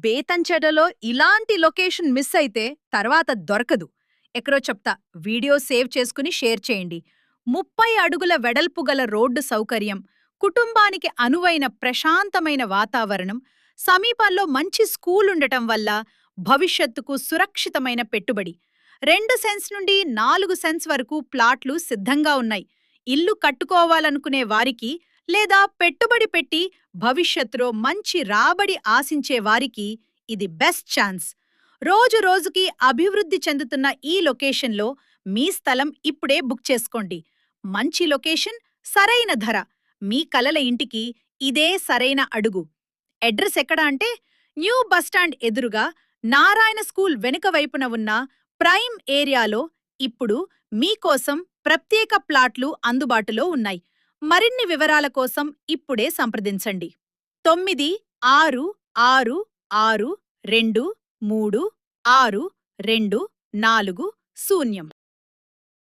బేతంచెడలో ఇలాంటి location miss అయితే తర్వాత దొరకదు. ఎక్కడో చెప్తా, వీడియో సేవ్ చేసుకుని షేర్ చేయండి. 30 అడుగుల వెడల్పు గల రోడ్డు సౌకర్యం, కుటుంబానికి అనువైన ప్రశాంతమైన వాతావరణం, సమీపంలో మంచి స్కూలుండటం వల్ల భవిష్యత్తుకు సురక్షితమైన పెట్టుబడి. 2 సెంట్స్ నుండి 4 సెంట్స్ వరకు ప్లాట్లు సిద్ధంగా ఉన్నాయి. ఇల్లు కట్టుకోవాలనుకునే వారికి లేదా పెట్టుబడి పెట్టి భవిష్యత్తులో మంచి రాబడి ఆశించే వారికి ఇది బెస్ట్ ఛాన్స్. రోజు రోజుకి అభివృద్ధి చెందుతున్న ఈ లొకేషన్లో మీ స్థలం ఇప్పుడే బుక్ చేసుకోండి. మంచి లొకేషన్, సరైన ధర. మీ కలల ఇంటికి ఇదే సరైన అడుగు. అడ్రస్ ఎక్కడ అంటే, న్యూ బస్టాండ్ ఎదురుగా నారాయణ స్కూల్ వెనుక వైపున ఉన్న ప్రైమ్ ఏరియాలో ఇప్పుడు మీకోసం ప్రత్యేక ప్లాట్లు అందుబాటులో ఉన్నాయి. మరిన్ని వివరాల కోసం ఇప్పుడే సంప్రదించండి. 9666233620.